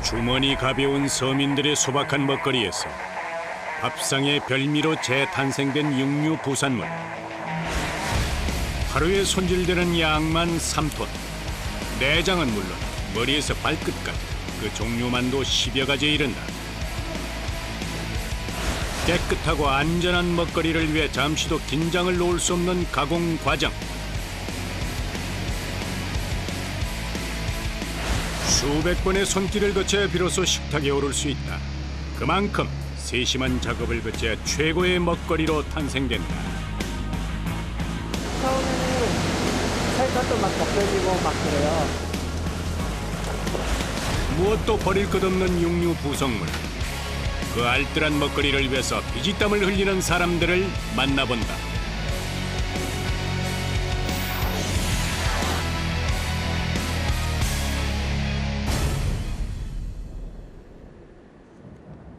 주머니 가벼운 서민들의 소박한 먹거리에서 밥상의 별미로 재탄생된 육류 부산물. 하루에 손질되는 양만 3톤. 내장은 물론 머리에서 발끝까지 그 종류만도 10여 가지에 이른다. 깨끗하고 안전한 먹거리를 위해 잠시도 긴장을 놓을 수 없는 가공 과정. 수백 번의 손길을 거쳐 비로소 식탁에 오를 수 있다. 그만큼 세심한 작업을 거쳐 최고의 먹거리로 탄생된다. 처음에는 살갗도 막 벗겨지고 막 그래요. 무엇도 버릴 것 없는 육류 부속물. 그 알뜰한 먹거리를 위해서 피지땀을 흘리는 사람들을 만나본다.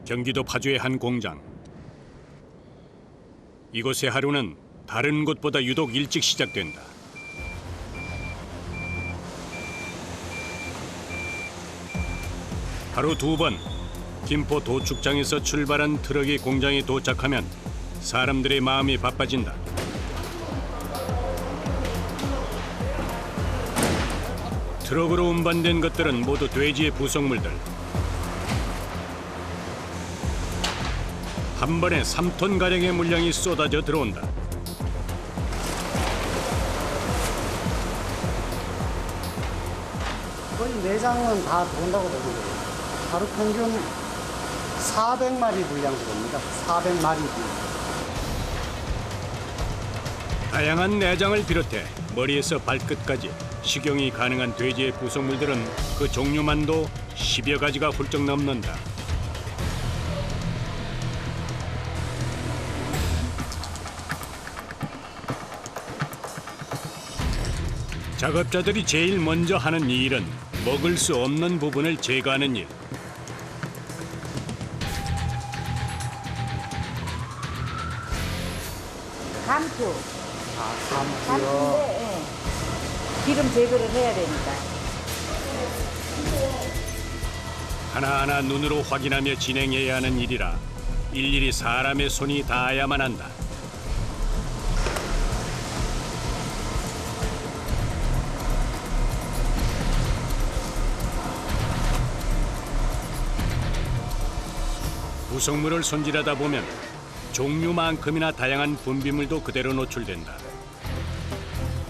경기도 파주의 한 공장. 이곳의 하루는 다른 곳보다 유독 일찍 시작된다. 하루 2번 김포 도축장에서 출발한 트럭이 공장에 도착하면 사람들의 마음이 바빠진다. 트럭으로 운반된 것들은 모두 돼지의 부속물들. 한 번에 3톤 가량의 물량이 쏟아져 들어온다. 거의 내장은 다 들어온다고 보면 돼요. 하루 평균 400마리 분량 들어옵니다. 400마리. 다양한 내장을 비롯해 머리에서 발끝까지 식용이 가능한 돼지의 부속물들은 그 종류만도 10여 가지가 훌쩍 넘는다. 작업자들이 제일 먼저 하는 일은 먹을 수 없는 부분을 제거하는 일. 감투. 감투요. 감투인데 기름 제거를 해야 되니까. 하나하나 눈으로 확인하며 진행해야 하는 일이라 일일이 사람의 손이 닿아야만 한다. 부속물을 손질하다 보면 종류만큼이나 다양한 분비물도 그대로 노출된다.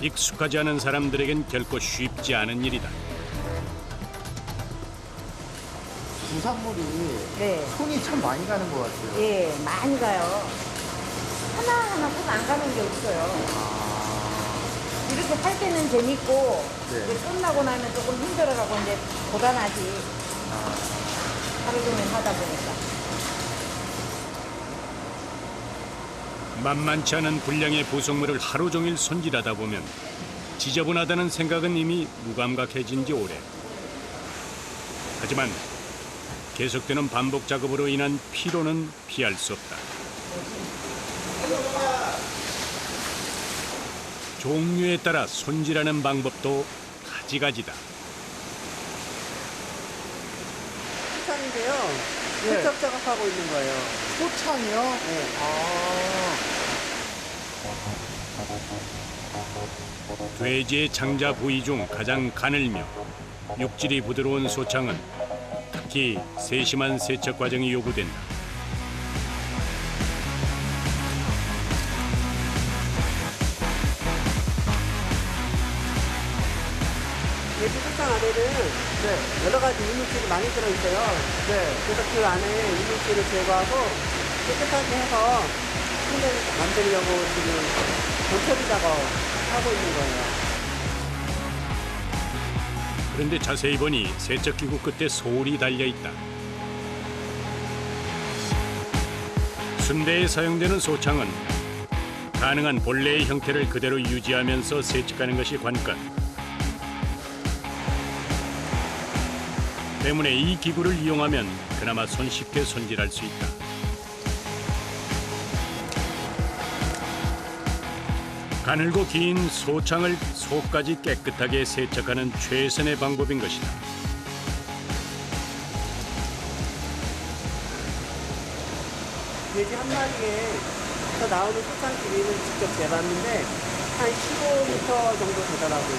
익숙하지 않은 사람들에겐 결코 쉽지 않은 일이다. 부산물이 네. 손이 참 많이 가는 것 같아요. 예, 많이 가요. 하나하나 꼭 안 가는 게 없어요. 이렇게 할 때는 재밌고 네. 이제 끝나고 나면 조금 힘들어가고 이제 고단하지. 하루 종일 하다 보니까. 만만치 않은 분량의 부속물을 하루 종일 손질하다 보면 지저분하다는 생각은 이미 무감각해진 지 오래. 하지만 계속되는 반복 작업으로 인한 피로는 피할 수 없다. 종류에 따라 손질하는 방법도 가지가지다. 소창인데요. 네. 세척 작업하고 있는 거예요. 소창이요? 네. 돼지의 장자 부위 중 가장 가늘며 육질이 부드러운 소창은 특히 세심한 세척 과정이 요구된다. 돼지 소창 안에는 여러 가지 이물질이 많이 들어있어요. 네. 그래서 그 안에 이물질을 제거하고 깨끗하게 해서 침대를 만들려고 지금 도처리 작업하고 있는 거예요. 그런데 자세히 보니 세척기구 끝에 소울이 달려있다. 순대에 사용되는 소창은 가능한 본래의 형태를 그대로 유지하면서 세척하는 것이 관건. 때문에 이 기구를 이용하면 그나마 손쉽게 손질할 수 있다. 가늘고 긴 소창을 속까지 깨끗하게 세척하는 최선의 방법인 것이다. 돼지 한 마리에서 나오는 소창 길이는 직접 재봤는데 한 15m 정도 되더라고요.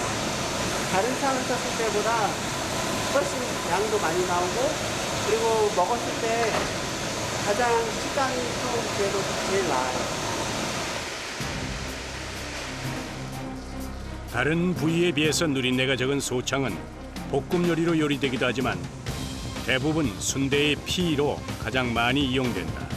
다른 창을 쳤을 때보다 훨씬 양도 많이 나오고, 그리고 먹었을 때 가장 식감이 좀 그래도 제일 나아요. 다른 부위에 비해서 누린내가 적은 소창은 볶음 요리로 요리되기도 하지만 대부분 순대의 피로 가장 많이 이용된다.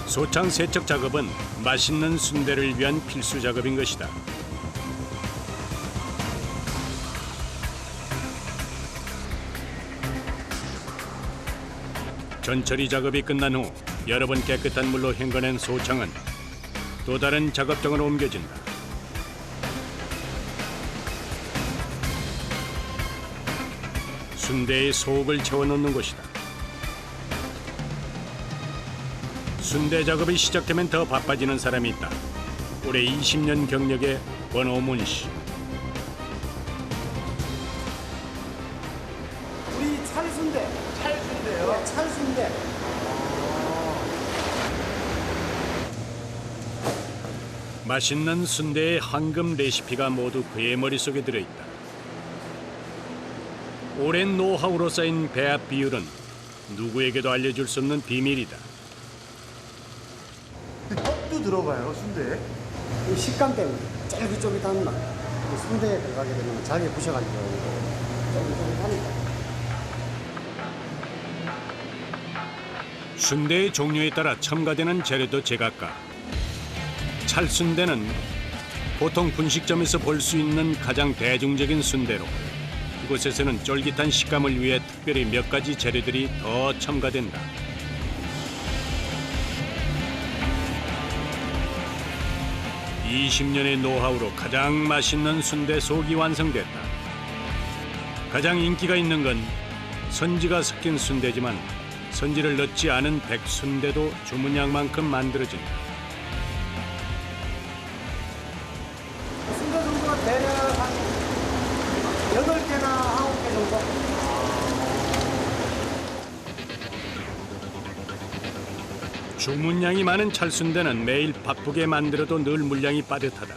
소창 세척 작업은 맛있는 순대를 위한 필수 작업인 것이다. 전처리 작업이 끝난 후 여러 번 깨끗한 물로 헹궈낸 소창은 또 다른 작업장으로 옮겨진다. 순대의 속을 채워넣는 곳이다. 순대 작업이 시작되면 더 바빠지는 사람이 있다. 올해 20년 경력의 권오문 씨. 우리 찰순대. 찰순대요? 네, 찰순대. 맛있는 순대의 황금 레시피가 모두 그의 머릿속에 들어있다. 오랜 노하우로 쌓인 배합 비율은 누구에게도 알려줄 수 없는 비밀이다. 떡도 들어가요, 순대에? 이 식감 때문에 쫄깃쫄깃한 맛. 순대에 들어가게 되면 잘게 부셔가지고 쫄깃쫄깃하니까. 순대의 종류에 따라 첨가되는 재료도 제각각. 찰순대는 보통 분식점에서 볼 수 있는 가장 대중적인 순대로 이곳에서는 쫄깃한 식감을 위해 특별히 몇 가지 재료들이 더 첨가된다. (20년의) 노하우로 가장 맛있는 순대 속이 완성됐다. 가장 인기가 있는 건 선지가 섞인 순대지만 선지를 넣지 않은 백순대도 주문량만큼 만들어진다. 순대 정도가 대략 한 8개나 9개 정도? 주문량이 많은 찰순대는 매일 바쁘게 만들어도 늘 물량이 빠듯하다.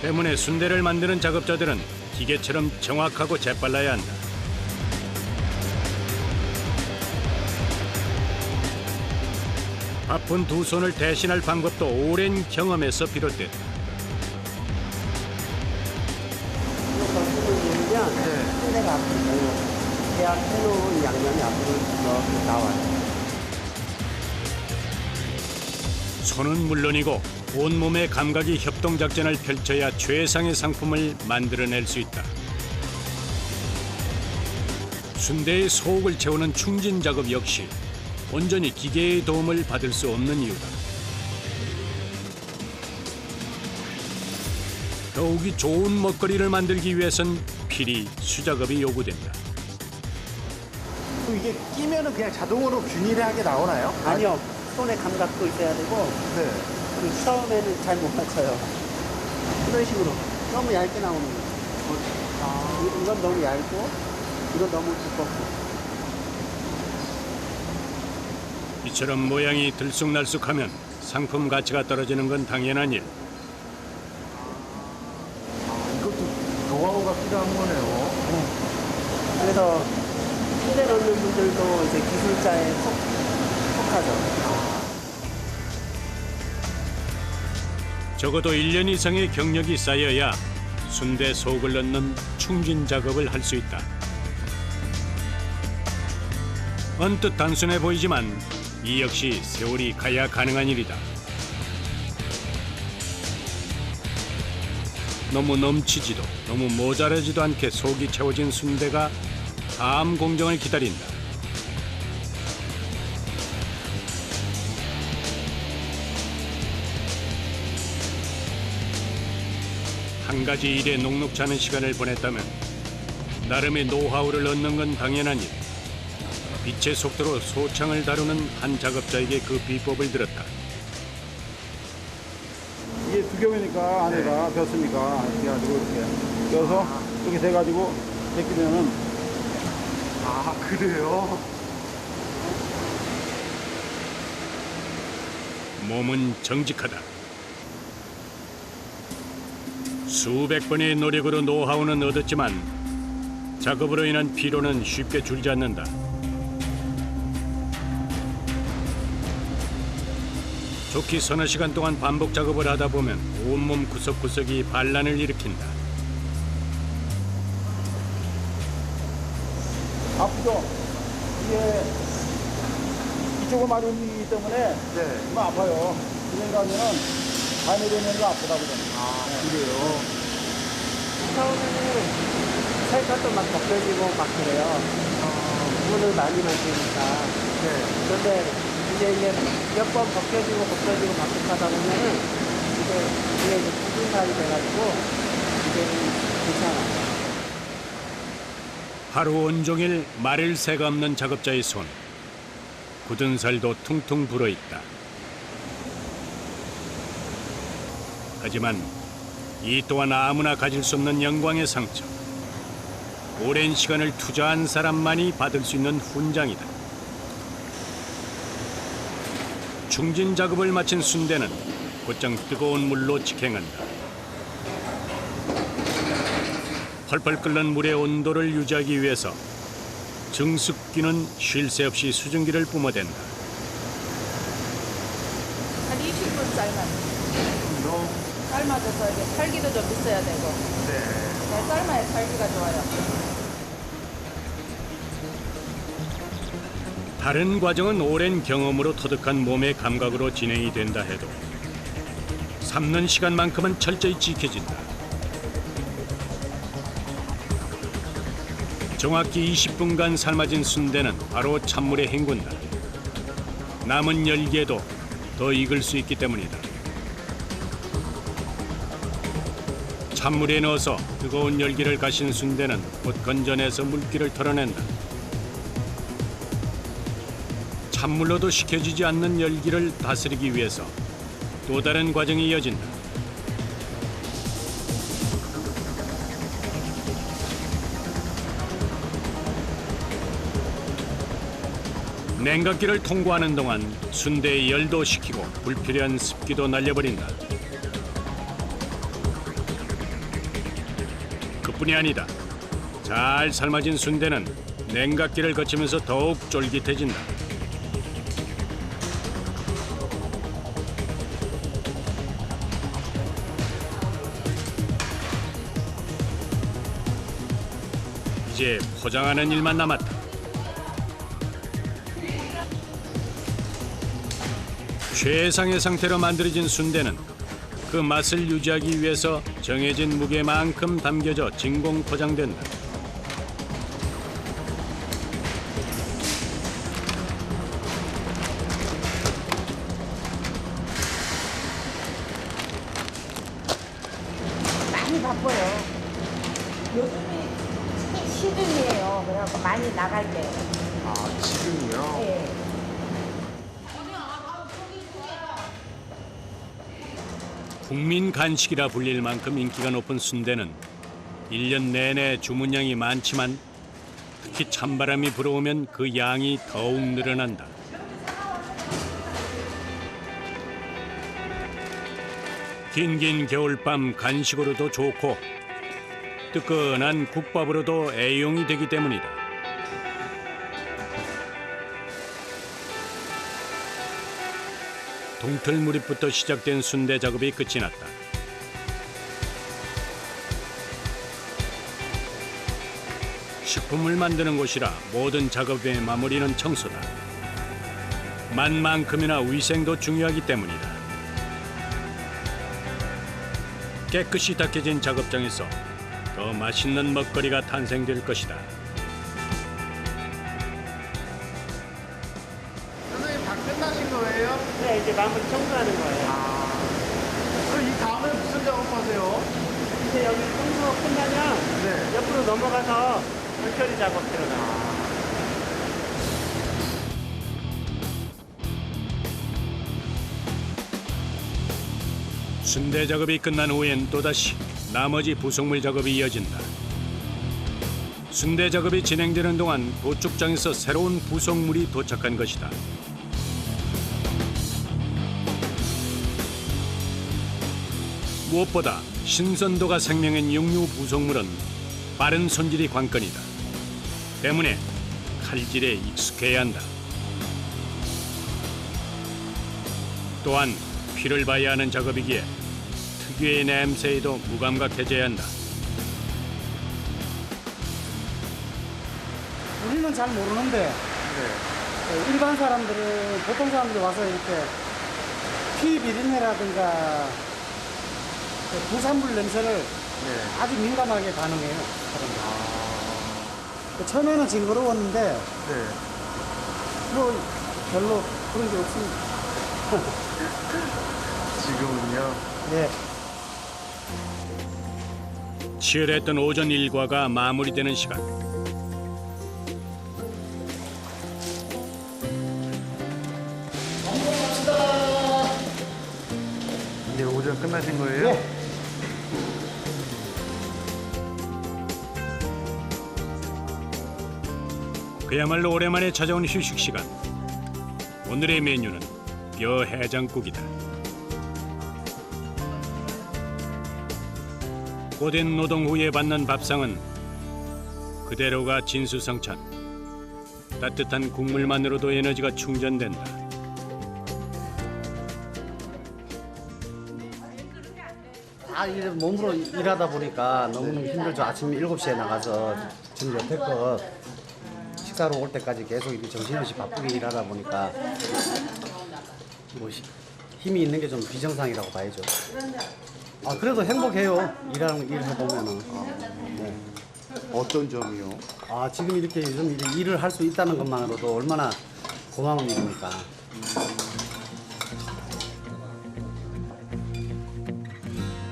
때문에 순대를 만드는 작업자들은 기계처럼 정확하고 재빨라야 한다. 바쁜 두 손을 대신할 방법도 오랜 경험에서 비롯됐다. 이거 누르면 순대가 앞으로 계약해놓은 양념이 앞으로 이렇게 나와요. 손은 물론이고 온몸의 감각이 협동작전을 펼쳐야 최상의 상품을 만들어낼 수 있다. 순대의 속을 채우는 충진 작업 역시 온전히 기계의 도움을 받을 수 없는 이유다. 더욱이 좋은 먹거리를 만들기 위해선 필히 수작업이 요구된다. 또 이게 끼면은 그냥 자동으로 균일하게 나오나요? 아니요. 손의 감각도 있어야 되고, 네. 그 처음에는 잘 못 맞춰요. 이런 식으로 너무 얇게 나오는 거예요. 이건 너무 얇고, 이건 너무 두껍고. 이처럼 모양이 들쑥날쑥하면 상품 가치가 떨어지는 건 당연한 일. 이것도 노하우가 필요한 거네요. 그래서 순대 넣는 분들도 이제 기술자에 속하죠. 적어도 1년 이상의 경력이 쌓여야 순대 속을 넣는 충진 작업을 할 수 있다. 언뜻 단순해 보이지만 이 역시 세월이 가야 가능한 일이다. 너무 넘치지도 너무 모자라지도 않게 속이 채워진 순대가 다음 공정을 기다린다. 한 가지 일에 녹록지 않은 시간을 보냈다면 나름의 노하우를 얻는 건 당연한 일. 빛의 속도로 소창을 다루는 한 작업자에게 그 비법을 들었다. 이게 두 겹이니까 안에가 벼으니까 이렇게 가지고 이렇게 껴서 이렇게 돼가지고 제끼면은 아, 그래요? 몸은 정직하다. 수백 번의 노력으로 노하우는 얻었지만 작업으로 인한 피로는 쉽게 줄지 않는다. 좋기 서너 시간 동안 반복 작업을 하다 보면 온몸 구석구석이 반란을 일으킨다. 아프죠? 이게 이쪽을 많이 움직이기 때문에 네. 좀 아파요. 그냥 가면은 밤에 되면 아프다 그러네. 아, 그래요? 처음에는 살갗도 막 벗겨지고 막 그래요. 물을 많이 마시니까. 네. 그런데 이제 몇 번 벗겨지고 반복하다 보면은 이게 이제 굳은 살이 돼가지고 이제 괜찮아요. 하루 온종일 마를 새가 없는 작업자의 손. 굳은 살도 퉁퉁 불어있다. 하지만 이 또한 아무나 가질 수 없는 영광의 상처. 오랜 시간을 투자한 사람만이 받을 수 있는 훈장이다. 중진 작업을 마친 순대는 곧장 뜨거운 물로 직행한다. 펄펄 끓는 물의 온도를 유지하기 위해서 증숙기는 쉴 새 없이 수증기를 뿜어댄다. 한 20분 삶아요. 삶아줘서 이게 살기도 좀 있어야 되고. 네. 삶아야 살기가 좋아요. 다른 과정은 오랜 경험으로 터득한 몸의 감각으로 진행이 된다 해도 삶는 시간만큼은 철저히 지켜진다. 정확히 20분간 삶아진 순대는 바로 찬물에 헹군다. 남은 열기에도 더 익을 수 있기 때문이다. 찬물에 넣어서 뜨거운 열기를 가신 순대는 곧 건져내서 물기를 털어낸다. 찬물로도 식혀지지 않는 열기를 다스리기 위해서 또 다른 과정이 이어진다. 냉각기를 통과하는 동안 순대의 열도 식히고 불필요한 습기도 날려버린다. 그뿐이 아니다. 잘 삶아진 순대는 냉각기를 거치면서 더욱 쫄깃해진다. 이제 포장하는 일만 남았다. 최상의 상태로 만들어진 순대는 그 맛을 유지하기 위해서 정해진 무게만큼 담겨져 진공 포장된다. 많이 바빠요. 요즘이 시즌이에요. 그래갖고 많이 나갈 때. 아, 지금이요? 예. 국민 간식이라 불릴 만큼 인기가 높은 순대는 1년 내내 주문량이 많지만 특히 찬바람이 불어오면 그 양이 더욱 늘어난다. 긴긴 겨울밤 간식으로도 좋고 뜨끈한 국밥으로도 애용이 되기 때문이다. 동틀무립부터 시작된 순대 작업이 끝이 났다. 식품을 만드는 곳이라 모든 작업의 마무리는 청소다. 맛만큼이나 위생도 중요하기 때문이다. 깨끗이 닦여진 작업장에서 더 맛있는 먹거리가 탄생될 것이다. 선생님, 다 끝나신 거예요? 네, 이제 마무리 청소하는 거예요. 그럼 이 다음에 무슨 작업하세요? 이제 여기 청소 끝나면 네. 옆으로 넘어가서 물処리 작업 들어가요. 순대 작업이 끝난 후엔 또다시 나머지 부속물 작업이 이어진다. 순대 작업이 진행되는 동안 도축장에서 새로운 부속물이 도착한 것이다. 무엇보다 신선도가 생명인 육류 부속물은 빠른 손질이 관건이다. 때문에 칼질에 익숙해야 한다. 또한 피를 봐야 하는 작업이기에 특유의 냄새에도 무감각해져야 한다. 우리는 잘 모르는데 일반 사람들은 보통 사람들이 와서 이렇게 피 비린내라든가 그 부산물 냄새를 아주 민감하게 반응해요. 사람들. 처음에는 징그러웠는데 뭐 별로 그런 게 없습니다. 지금은요? 네. 치열했던 오전 일과가 마무리되는 시간. 이제 오전 끝나신 거예요? 네. 그야말로 오랜만에 찾아온 휴식 시간. 오늘의 메뉴는 뼈 해장국이다. 고된 노동 후에 받는 밥상은 그대로가 진수성찬. 따뜻한 국물만으로도 에너지가 충전된다. 다 이래 몸으로 일하다 보니까 너무너무 힘들죠. 아침 7시에 나가서 지금 여태껏 식사로 올 때까지 계속 이렇게 정신없이 바쁘게 일하다 보니까 뭐 힘이 있는 게 좀 비정상이라고 봐야죠. 아 그래도 행복해요. 일해보면은. 네. 어떤 점이요? 아 지금 이렇게 좀 일을 할 수 있다는 것만으로도 얼마나 고마운 일입니까.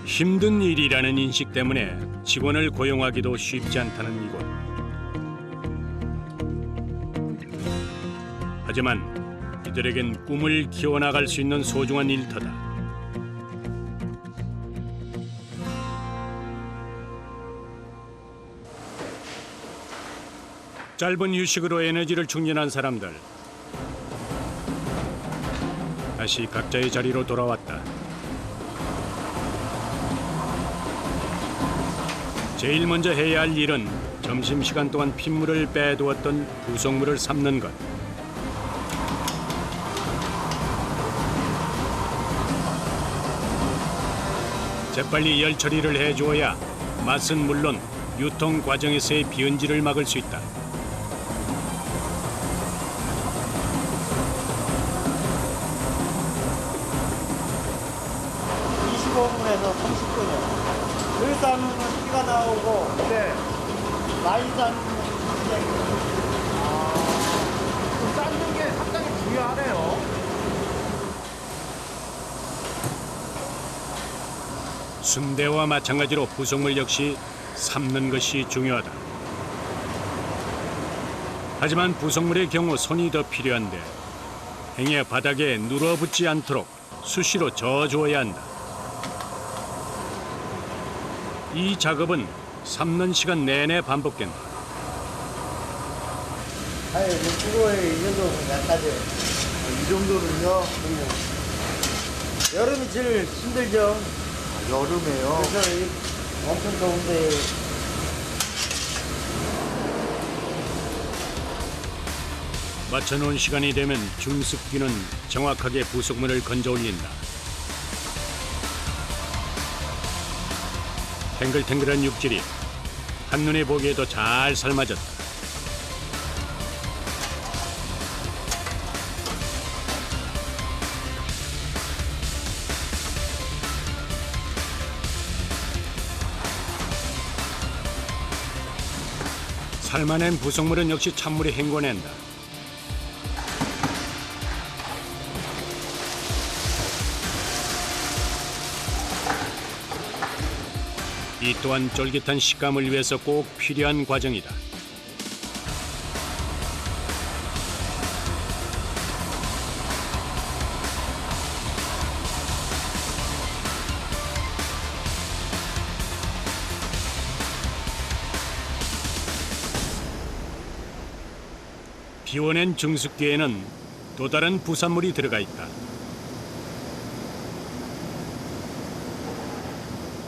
힘든 일이라는 인식 때문에 직원을 고용하기도 쉽지 않다는 이곳. 하지만 이들에겐 꿈을 키워나갈 수 있는 소중한 일터다. 짧은 휴식으로 에너지를 충전한 사람들. 다시 각자의 자리로 돌아왔다. 제일 먼저 해야 할 일은 점심시간 동안 핏물을 빼두었던 부속물을 삶는 것. 재빨리 열 처리를 해주어야 맛은 물론 유통 과정에서의 비언질을 막을 수 있다. 에서 30분이요. 물 삶으면 피가 나오고, 많이 삶으면 삶는 게 상당히 중요하네요. 순대와 마찬가지로 부속물 역시 삶는 것이 중요하다. 하지만 부속물의 경우 손이 더 필요한데 행여 바닥에 눌어붙지 않도록 수시로 저어주어야 한다. 이 작업은 삶는 시간 내내 반복된다. 아니, 주로에 이 정도 약하죠. 이 정도는요? 여름이 제일 힘들죠. 여름에요? 그래서 엄청 더운데. 맞춰놓은 시간이 되면 중습기는 정확하게 부속물을 건져 올린다. 탱글탱글한 육질이 한눈에 보기에도 잘 삶아졌다. 삶아낸 부속물은 역시 찬물에 헹궈낸다. 이 또한 쫄깃한 식감을 위해서 꼭 필요한 과정이다. 비워낸 증숙기에는 또 다른 부산물이 들어가 있다.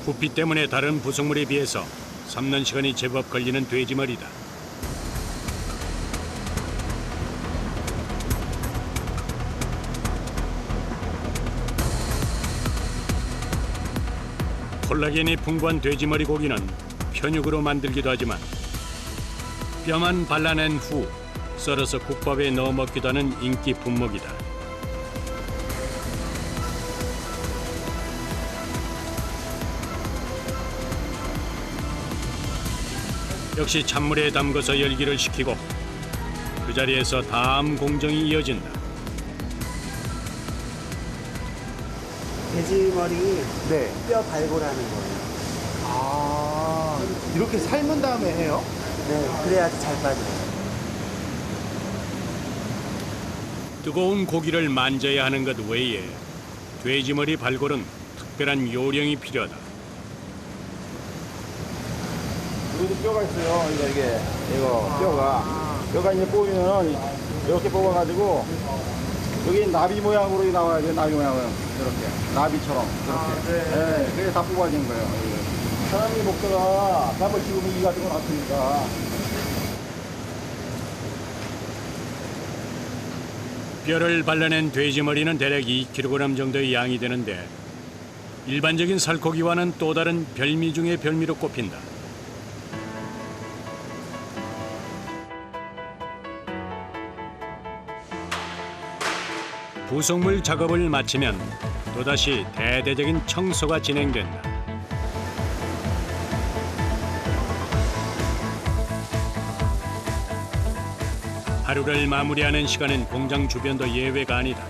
부피 때문에 다른 부속물에 비해서 삶는 시간이 제법 걸리는 돼지머리다. 콜라겐이 풍부한 돼지머리 고기는 편육으로 만들기도 하지만 뼈만 발라낸 후 썰어서 국밥에 넣어 먹기도 하는 인기 품목이다. 역시 찬물에 담궈서 열기를 식히고 그 자리에서 다음 공정이 이어진다. 돼지머리 네. 뼈 발골하는 거예요. 아, 이렇게 삶은 다음에 해요? 네, 그래야지 잘 빠져요. 뜨거운 고기를 만져야 하는 것 외에 돼지머리 발골은 특별한 요령이 필요하다. 여기도 뼈가 있어요. 이거 뼈가 이제 뽑으면은 이렇게 뽑아가지고 여기 나비 모양으로 나와야 돼요. 나비 모양은 이렇게 나비처럼 이렇게. 네, 그게 다 뽑아진 거예요. 이게. 사람이 먹다가 잘못 씹으면 이 같은 건 아프니까. 뼈를 발라낸 돼지머리는 대략 2kg 정도의 양이 되는데 일반적인 살코기와는 또 다른 별미 중의 별미로 꼽힌다. 부속물 작업을 마치면 또다시 대대적인 청소가 진행된다. 하루를 마무리하는 시간은 공장 주변도 예외가 아니다.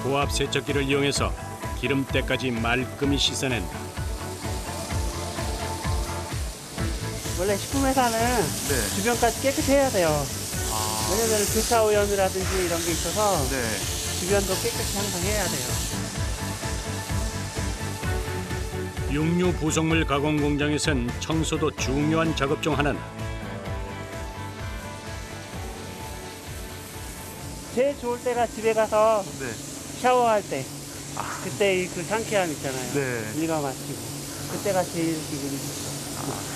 고압 세척기를 이용해서 기름때까지 말끔히 씻어낸다. 원래 식품회사는 주변까지 깨끗이 해야 돼요. 왜냐면 교차 오염이라든지 이런 게 있어서 주변도 깨끗이 항상 해야 돼요. 육류 부속물 가공 공장에선 청소도 중요한 작업 중 하나다. 제일 좋을 때가 집에 가서 샤워할 때 그때 그 상쾌함 있잖아요. 일과 마치고 그때가 제일 기분이 좋죠.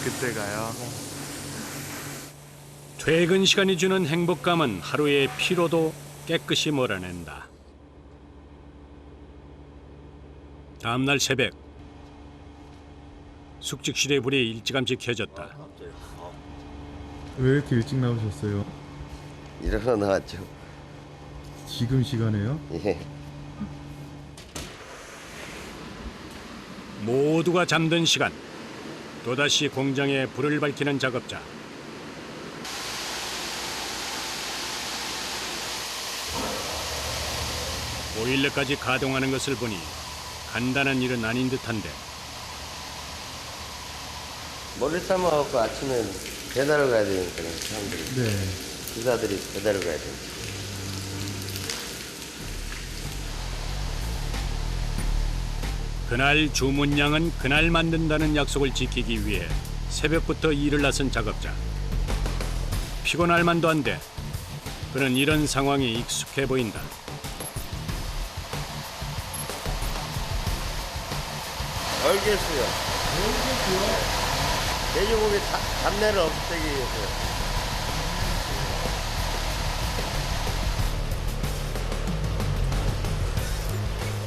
그때가요? 퇴근 시간이 주는 행복감은 하루의 피로도 깨끗이 몰아낸다. 다음 날 새벽 숙직실의 불이 일찌감치 켜졌다. 왜 이렇게 일찍 나오셨어요? 일어나 나왔죠. 지금 시간에요? 예. 모두가 잠든 시간 또다시 공장에 불을 밝히는 작업자. 보일러까지 가동하는 것을 보니 간단한 일은 아닌 듯한데 머리 삶아갖고 아침에 배달을 가야 되니까 사람들이 네. 기사들이 배달을 가야 되니까. 그날 주문량은 그날 만든다는 약속을 지키기 위해 새벽부터 일을 나선 작업자. 피곤할 만도 한데 그는 이런 상황이 익숙해 보인다. 알겠어요. 돼지고기 잡내를 없애기 위해서요.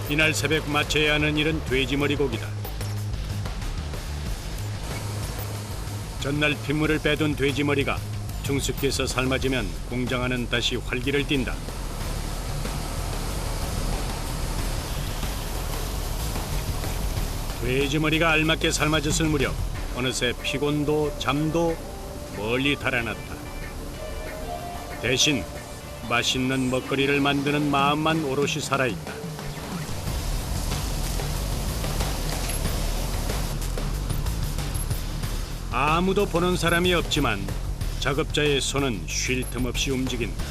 이날 새벽 마쳐야 하는 일은 돼지머리 고기다. 전날 핏물을 빼둔 돼지머리가 중숙기에서 삶아지면 공장 안은 다시 활기를 띈다. 돼지머리가 알맞게 삶아졌을 무렵 어느새 피곤도 잠도 멀리 달아났다. 대신 맛있는 먹거리를 만드는 마음만 오롯이 살아있다. 아무도 보는 사람이 없지만 작업자의 손은 쉴 틈 없이 움직인다.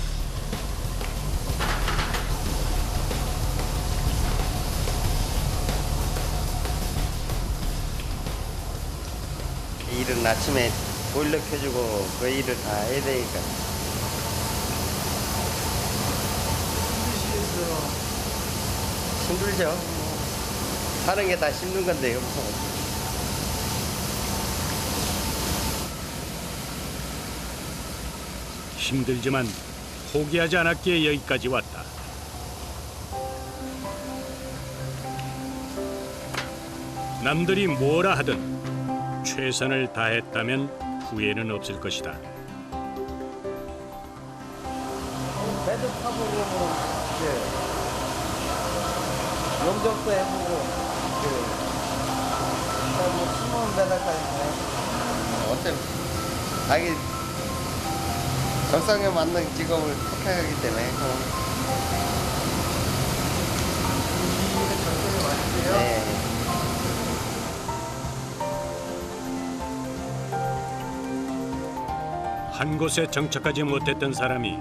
일은 아침에 보일러 켜주고 그 일을 다 해야 되니까 힘들죠. 사는 게 다 힘든 건데요. 힘들지만 포기하지 않았기에 여기까지 왔다. 남들이 뭐라 하든 최선을 다했다면 후회는 없을 것이다. 배도 타보고 용접도 해보고 숨은 배달까지 어차피 자기 적성에 맞는 직업을 택하기 때문에. 네. 한 곳에 정착하지 못했던 사람이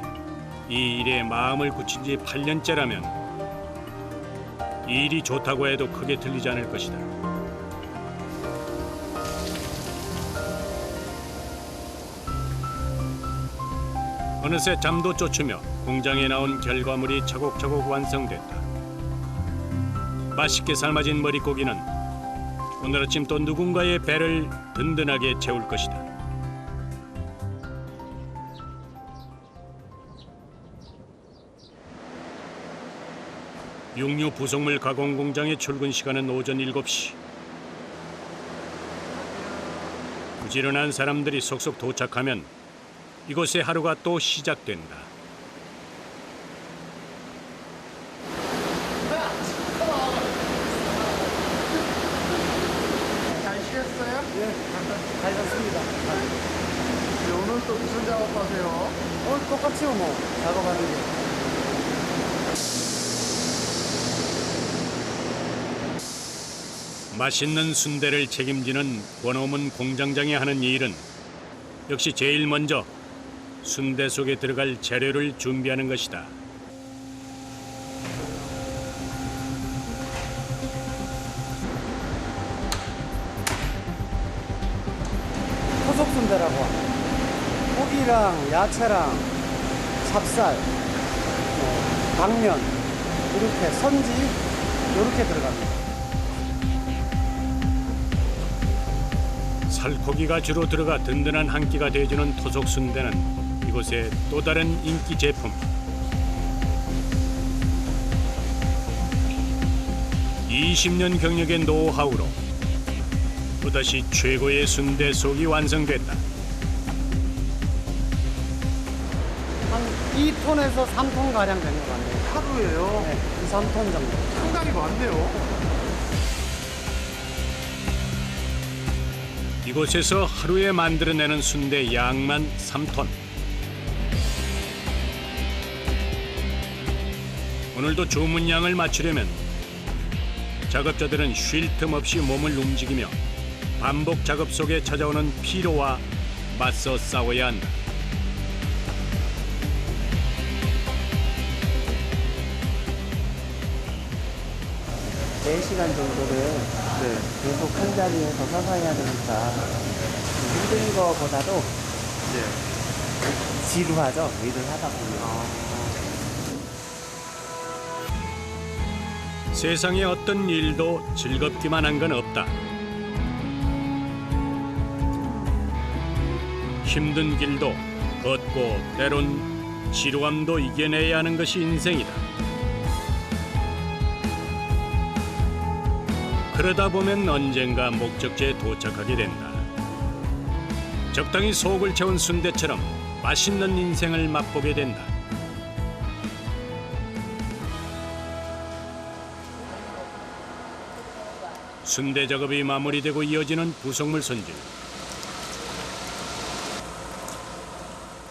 이 일에 마음을 굳힌 지 8년째라면 이 일이 좋다고 해도 크게 틀리지 않을 것이다. 어느새 잠도 쫓으며 공장에 나온 결과물이 차곡차곡 완성됐다. 맛있게 삶아진 머릿고기는 오늘 아침 또 누군가의 배를 든든하게 채울 것이다. 육류 부속물 가공 공장의 출근 시간은 오전 7시. 부지런한 사람들이 속속 도착하면 이곳의 하루가 또 시작된다. 잘 쉬었어요? 잘 잤습니다. 오늘 또 무슨 작업하세요? 오늘 똑같이요 뭐 작업하는 게. 맛있는 순대를 책임지는 권호문 공장장이 하는 일은 역시 제일 먼저 순대 속에 들어갈 재료를 준비하는 것이다. 토속 순대라고 고기랑 야채랑 찹쌀, 당면 이렇게 선지 이렇게 들어갑니다. 살코기가 주로 들어가 든든한 한 끼가 돼주는 토속 순대는 이곳의 또 다른 인기 제품. 20년 경력의 노하우로 또다시 최고의 순대 속이 완성됐다. 한 2톤에서 3톤 가량 되는 것 같네요. 하루에요? 네, 2, 3톤 정도. 상당히 많네요. 이곳에서 하루에 만들어내는 순대 양만 3톤. 오늘도 주문량을 맞추려면 작업자들은 쉴 틈 없이 몸을 움직이며 반복 작업 속에 찾아오는 피로와 맞서 싸워야 한다. 4시간 정도를 계속 한 자리에서 서서 해야 되니까 힘든 거보다도 지루하죠, 일을 하다 보면. 세상에 어떤 일도 즐겁기만 한 건 없다. 힘든 길도 걷고 때론 지루함도 이겨내야 하는 것이 인생이다. 그러다 보면 언젠가 목적지에 도착하게 된다. 적당히 속을 채운 순대처럼 맛있는 인생을 맛보게 된다. 순대 작업이 마무리되고 이어지는 부속물 손질.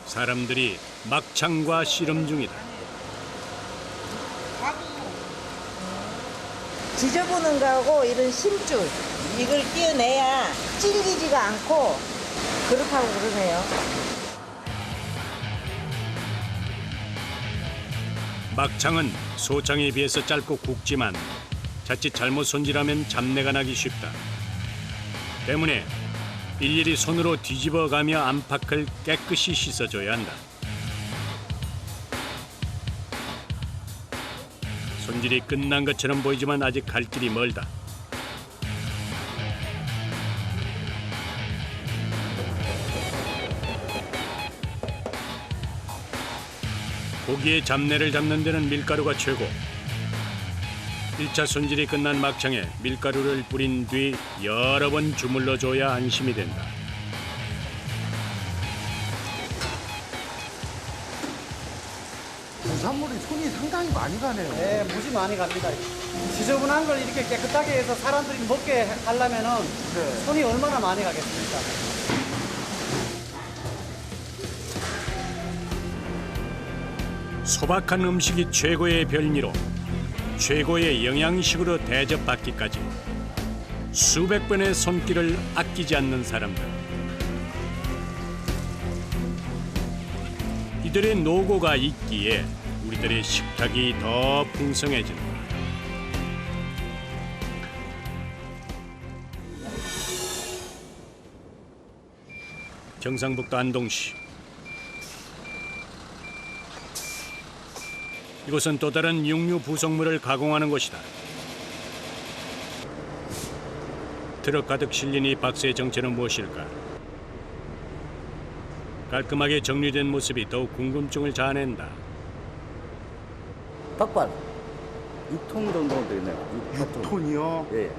사람들이 막창과 씨름 중이다. 지져보는 거하고 이런 심줄 이걸 띄어내야 질기지가 않고 그렇다고 그러네요. 막창은 소창에 비해서 짧고 굵지만 자칫 잘못 손질하면 잡내가 나기 쉽다. 때문에 일일이 손으로 뒤집어가며 안팎을 깨끗이 씻어줘야 한다. 손질이 끝난 것처럼 보이지만 아직 갈 길이 멀다. 고기의 잡내를 잡는 데는 밀가루가 최고. 1차 손질이 끝난 막창에 밀가루를 뿌린 뒤 여러 번 주물러줘야 안심이 된다. 부산물이 손이 상당히 많이 가네요. 네, 무지 많이 갑니다. 지저분한 걸 이렇게 깨끗하게 해서 사람들이 먹게 하려면은 손이 얼마나 많이 가겠습니까? 소박한 음식이 최고의 별미로 최고의 영양식으로 대접받기까지 수백 번의 손길을 아끼지 않는 사람들. 이들의 노고가 있기에 우리들의 식탁이 더 풍성해진다. 경상북도 안동시. 이곳은 또 다른 육류 부속물을 가공하는 곳이다. 트럭 가득 실린 이 박스의 정체는 무엇일까? 깔끔하게 정리된 모습이 더욱 궁금증을 자아낸다. 닭발 6톤 정도 되네요. 6톤이요? 예.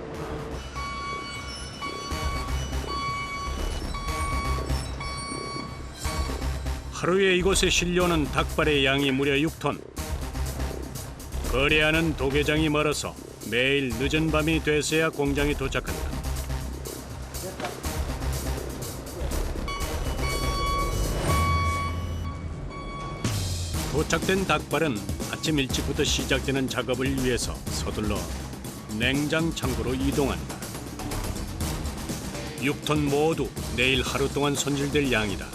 하루에 이곳에 실려오는 닭발의 양이 무려 6톤. 거래하는 도계장이 멀어서 매일 늦은 밤이 돼서야 공장이 도착한다. 도착된 닭발은 아침 일찍부터 시작되는 작업을 위해서 서둘러 냉장 창고로 이동한다. 6톤 모두 내일 하루 동안 손질될 양이다.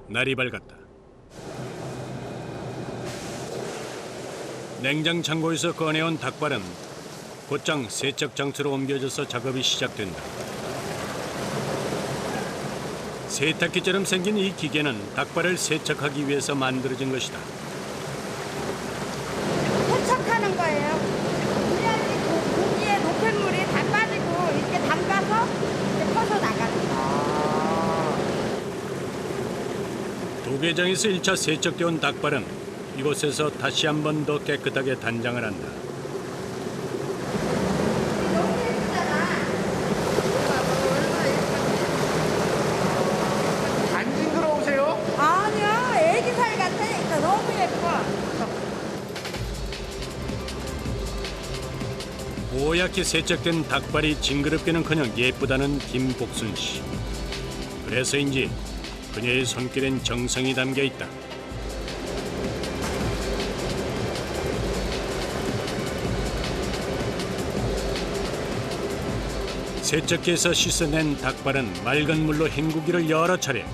날이 밝았다. 냉장 창고에서 꺼내온 닭발은 곧장 세척 장소로 옮겨져서 작업이 시작된다. 세탁기처럼 생긴 이 기계는 닭발을 세척하기 위해서 만들어진 것이다. 세척하는 거예요. 그래야지 고기에 노폐물이 다 빠지고 이렇게 담가서 이렇게 퍼서 나가는 거예요. 도계장에서 1차 세척되온 닭발은 이곳에서 다시 한 번 더 깨끗하게 단장을 한다. 너무 예쁘잖아. 안 징그러우세요? 아니요, 애기 살 같아. 너무 예뻐. 뽀얗게 세척된 닭발이 징그럽기는커녕 예쁘다는 김복순 씨. 그래서인지 그녀의 손길엔 정성이 담겨 있다. 세척기에서 씻어낸 닭발은 맑은 물로 헹구기를 여러 차례.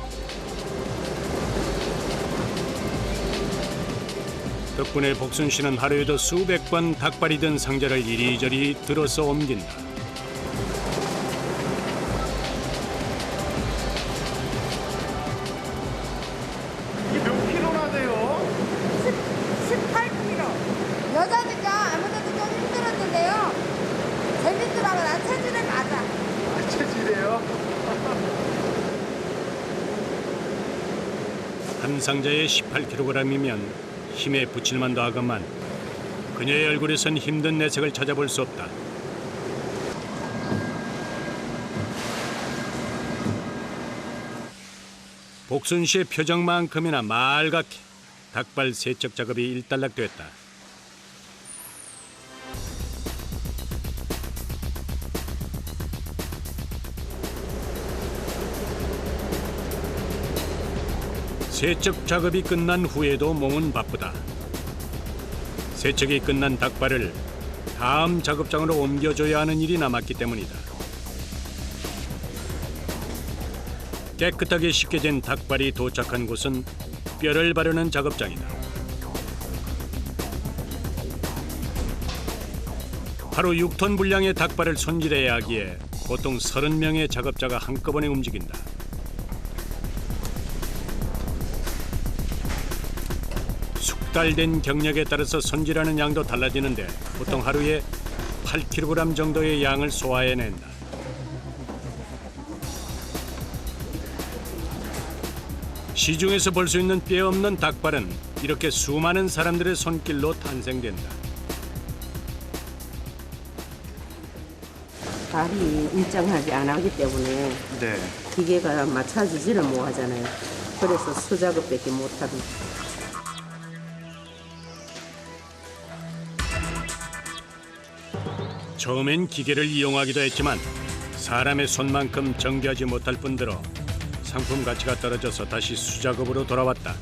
덕분에 복순 씨는 하루에도 수백 번 닭발이 든 상자를 이리저리 들어서 옮긴다. 이게 몇 킬로나 돼요? 18kg. 여자니까 아무래도 좀 힘들었는데요. 재밌더라고요. 난 체질에 맞아. 체질이에요? 한 상자에 18kg이면 힘에 붙일만도 하건만 그녀의 얼굴에선 힘든 내색을 찾아볼 수 없다. 복순 씨의 표정만큼이나 맑게 닭발 세척 작업이 일단락됐다. 세척 작업이 끝난 후에도 몸은 바쁘다. 세척이 끝난 닭발을 다음 작업장으로 옮겨줘야 하는 일이 남았기 때문이다. 깨끗하게 씻겨진 닭발이 도착한 곳은 뼈를 바르는 작업장이다. 하루 6톤 분량의 닭발을 손질해야 하기에 보통 30명의 작업자가 한꺼번에 움직인다. 숙달된 경력에 따라서 손질하는 양도 달라지는데 보통 하루에 8kg 정도의 양을 소화해낸다. 시중에서 볼 수 있는 뼈 없는 닭발은 이렇게 수많은 사람들의 손길로 탄생된다. 발이 일정하지 않아 하기 때문에 네. 기계가 맞춰지지를 못하잖아요. 그래서 수작업밖에 못합니다. 처음엔 기계를 이용하기도 했지만 사람의 손만큼 정교하지 못할 뿐더러 상품 가치가 떨어져서 다시 수작업으로 돌아왔다.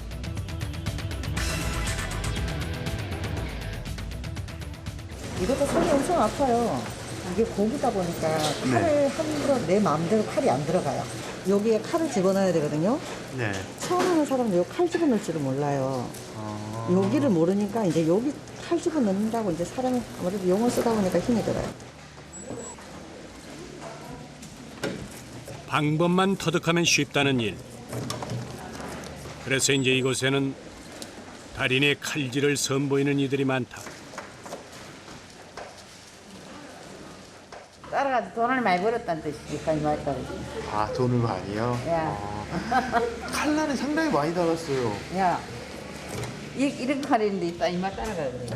이것도 손이 엄청 아파요. 이게 고기다 보니까 칼을 함부로 내 마음대로 칼이 안 들어가요. 여기에 칼을 집어넣어야 되거든요. 네. 처음 하는 사람은 여기 칼 집어넣을 줄을 몰라요. 여기를 모르니까 이제 여기 칼 집어넣는다고 이제 사람이 아무래도 용어 쓰다 보니까 힘이 들어요. 방법만 터득하면 쉽다는 일. 그래서 이제 이곳에는 달인의 칼질을 선보이는 이들이 많다. 따라가서 돈을 많이 벌었다는 뜻이니까 이 말따라. 아, 돈을 많이요? 야, 칼날이 상당히 많이 달았어요. 야, 이런 칼인데 있다 이 말 따라가 그래.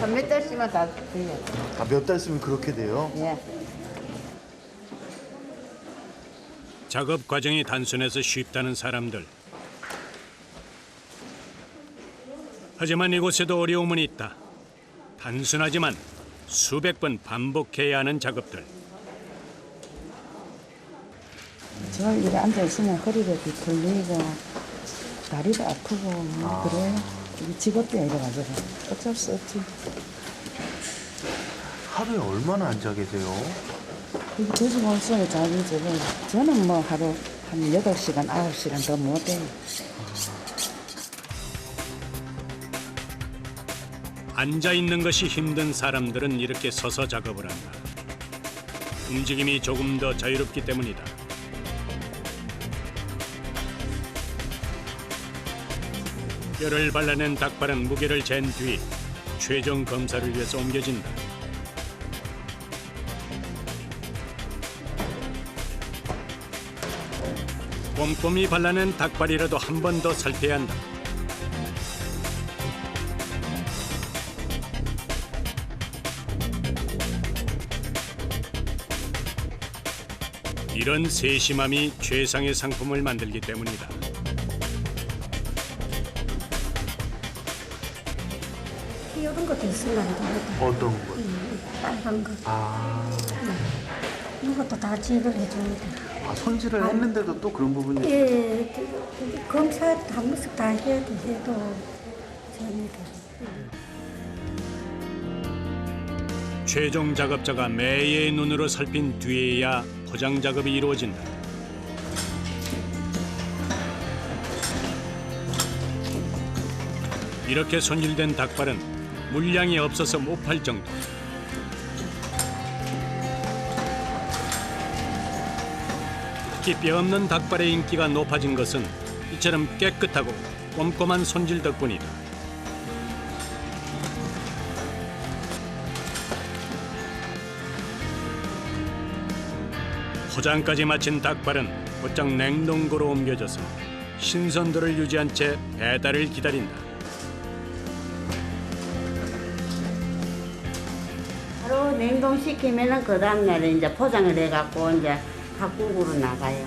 한 몇 달씩만 다 돼요. 아, 몇 달 쓰면 그렇게 돼요? 예. 작업 과정이 단순해서 쉽다는 사람들. 하지만 이곳에도 어려움은 있다. 단순하지만 수백 번 반복해야 하는 작업들. 저 이렇게 앉아있으면 허리가 뒤틀리고 다리도 아프고 뭐 그래요. 이게 직업병 이래가지고 어쩔 수 없지. 하루에 얼마나 앉아 계세요? 이게 돼지고 없으면 자기지. 저는 뭐 하루 한 8시간, 9시간 더 못해요. 앉아 있는 것이 힘든 사람들은 이렇게 서서 작업을 한다. 움직임이 조금 더 자유롭기 때문이다. 뼈를 발라낸 닭발은 무게를 잰 뒤 최종 검사를 위해서 옮겨진다. 꼼꼼히 발라낸 닭발이라도 한 번 더 살펴야 한다. 이런 세심함이 최상의 상품을 만들기 때문이다. 이런 것도 있으면 어떤 거? 빨간 거. 아, 이것도 다 지급을 해줍니다. 아, 손질을 했는데도 또 그런 부분이 예, 검사 한 번씩 다 해도 됩니다. 최종 작업자가 매의 눈으로 살핀 뒤에야 포장 작업이 이루어진다. 이렇게 손질된 닭발은 물량이 없어서 못 팔 정도. 특히 뼈 없는 닭발의 인기가 높아진 것은 이처럼 깨끗하고 꼼꼼한 손질 덕분이다. 포장까지 마친 닭발은 곧장 냉동고로 옮겨져서 신선도를 유지한 채 배달을 기다린다. 바로 냉동시키면은 그 다음날에 이제 포장을 해갖고 이제 각국으로 나가요.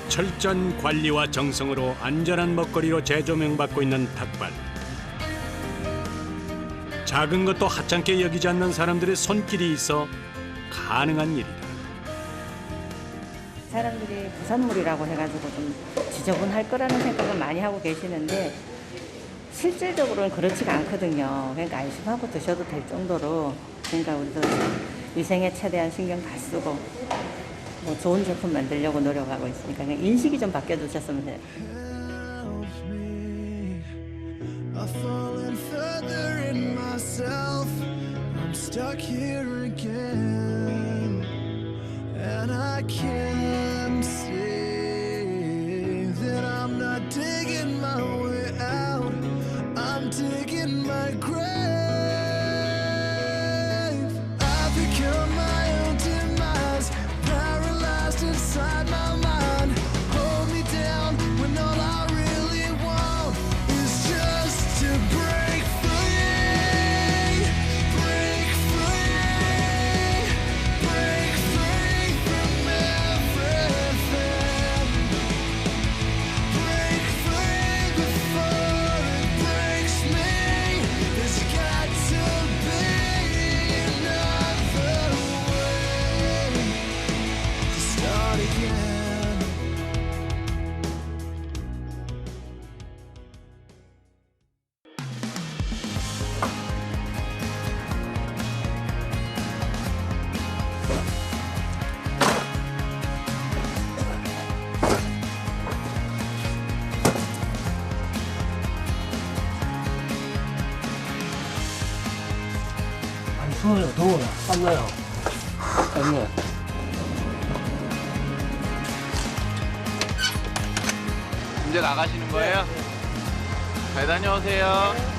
철저한 관리와 정성으로 안전한 먹거리로 재조명받고 있는 닭발. 작은 것도 하찮게 여기지 않는 사람들의 손길이 있어 가능한 일이다. 사람들이 부산물이라고 해가지고 좀 지저분할 거라는 생각을 많이 하고 계시는데 실질적으로는 그렇지가 않거든요. 그러니까 안심하고 드셔도 될 정도로 그러니까 우리도 위생에 최대한 신경 다 쓰고 뭐 좋은 제품 만들려고 노력하고 있으니까 그냥 인식이 좀 바뀌어주셨으면 해요. I'm stuck here again, and I can't say that I'm 더워요, 더워요. 땀나요. 땀나. 이제 나가시는 거예요? 잘 다녀오세요.